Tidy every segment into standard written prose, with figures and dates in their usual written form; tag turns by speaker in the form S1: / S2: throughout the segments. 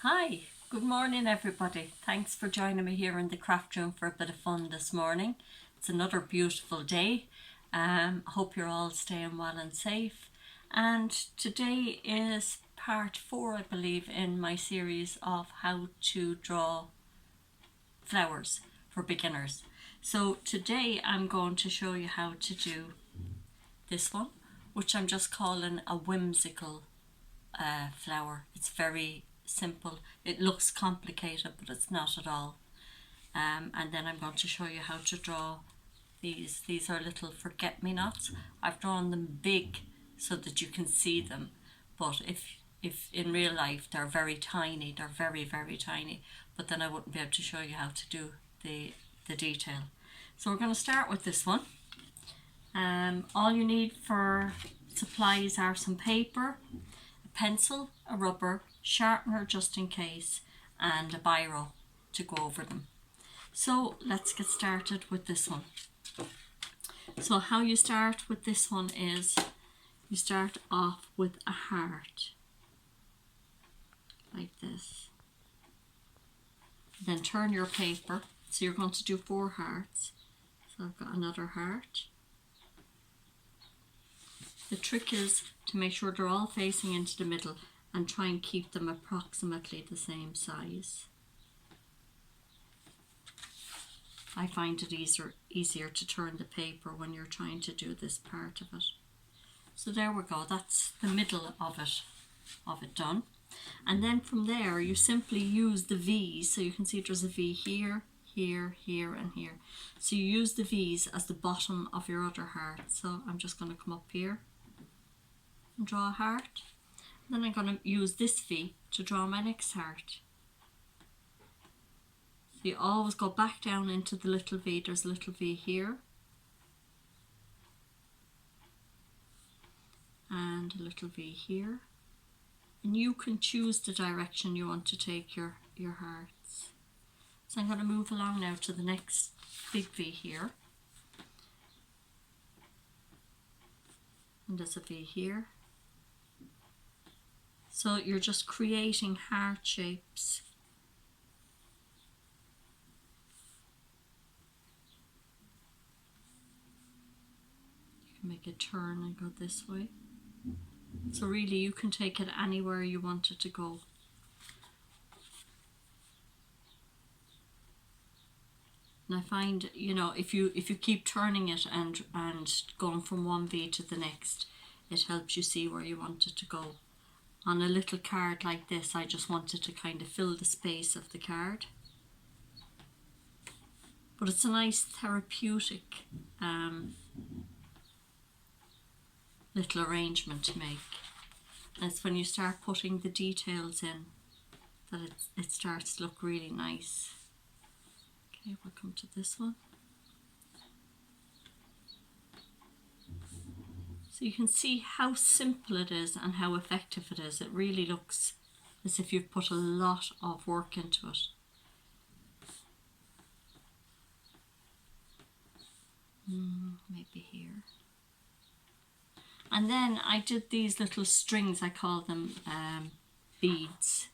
S1: Hi, good morning everybody. Thanks for joining me here in the craft room for a bit of fun this morning. It's another beautiful day. I hope you're all staying well and safe. And today is part 4, I believe, in my series of how to draw flowers for beginners. So today I'm going to show you how to do this one, which I'm just calling a whimsical flower. It's very simple. It looks complicated, but it's not at all. And then I'm going to show you how to draw these. These are little forget-me-nots. I've drawn them big so that you can see them, but if in real life they're very tiny, they're very, very tiny, but then I wouldn't be able to show you how to do the detail. So we're going to start with this one. All you need for supplies are some paper, a pencil, a rubber, sharpener just in case, and a biro to go over them. So let's get started with this one. So how you start with this one is you start off with a heart like this. Then turn your paper. So you're going to do 4 hearts. So I've got another heart. The trick is to make sure they're all facing into the middle and try and keep them approximately the same size. I find it easier to turn the paper when you're trying to do this part of it. So there we go, that's the middle of it done. And then from there you simply use the V's. So you can see there's a V here, here, here and here. So you use the V's as the bottom of your other heart. So I'm just going to come up here and draw a heart. Then I'm going to use this V to draw my next heart. So you always go back down into the little V. There's a little V here. And a little V here. And you can choose the direction you want to take your hearts. So I'm going to move along now to the next big V here. And there's a V here. So you're just creating heart shapes. You can make a turn and go this way. So really you can take it anywhere you want it to go. And I find, you know, if you keep turning it and going from one V to the next, it helps you see where you want it to go. On a little card like this, I just wanted to kind of fill the space of the card. But it's a nice therapeutic little arrangement to make. And it's when you start putting the details in that it starts to look really nice. Okay, we'll come to this one. So you can see how simple it is and how effective it is. It really looks as if you've put a lot of work into it. Maybe here. And then I did these little strings, I call them beads.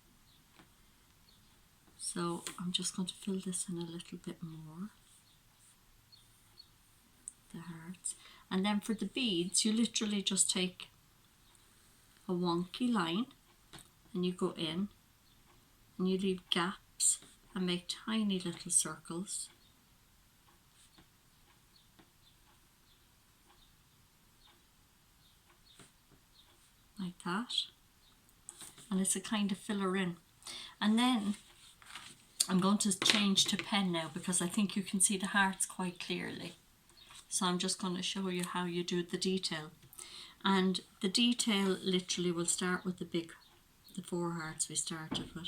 S1: So I'm just going to fill this in a little bit more. The hearts. And then for the beads, you literally just take a wonky line and you go in and you leave gaps and make tiny little circles. Like that. And it's a kind of filler in. And then I'm going to change to pen now because I think you can see the hearts quite clearly. So I'm just going to show you how you do the detail. And the detail literally will start with the 4 hearts we started with.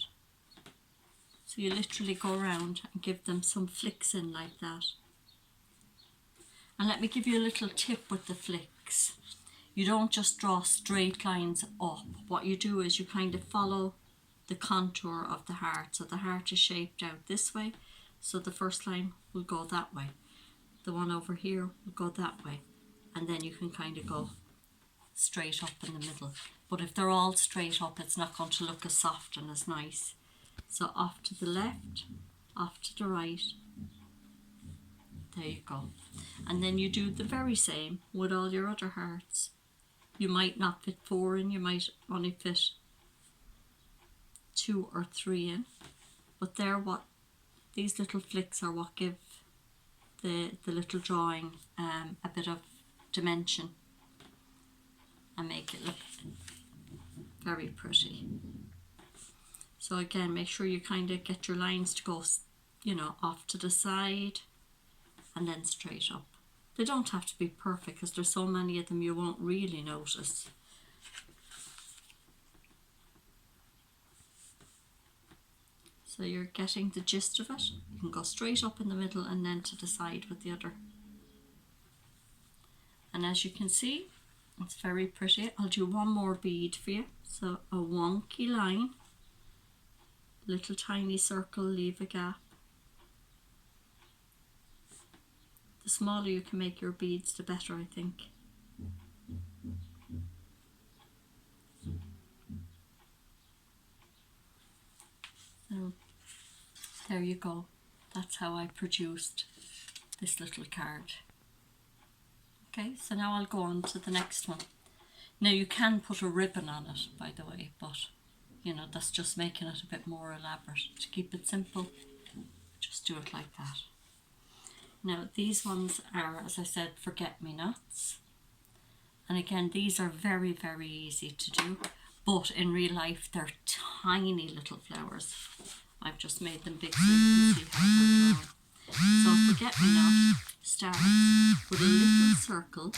S1: So you literally go around and give them some flicks in like that. And let me give you a little tip with the flicks. You don't just draw straight lines up. What you do is you kind of follow the contour of the heart. So the heart is shaped out this way. So the first line will go that way. The one over here will go that way. And then you can kind of go straight up in the middle. But if they're all straight up, it's not going to look as soft and as nice. So off to the left, off to the right. There you go. And then you do the very same with all your other hearts. You might not fit 4 in, you might only fit 2 or 3 in, but these little flicks are what give the little drawing a bit of dimension and make it look very pretty. So again, make sure you kind of get your lines to go, you know, off to the side and then straight up. They don't have to be perfect because there's so many of them you won't really notice. So you're getting the gist of it. You can go straight up in the middle and then to the side with the other. And as you can see, it's very pretty. I'll do one more bead for you. So a wonky line, little tiny circle, leave a gap. The smaller you can make your beads, the better, I think. So there you go. That's how I produced this little card. Okay, so now I'll go on to the next one. Now you can put a ribbon on it, by the way, but you know, that's just making it a bit more elaborate. To keep it simple, just do it like that. Now these ones are, as I said, forget-me-nots. And again, these are very, very easy to do, but in real life they're tiny little flowers. I've just made them big so you can see how they're drawn. So forget-me-not starts with a little circle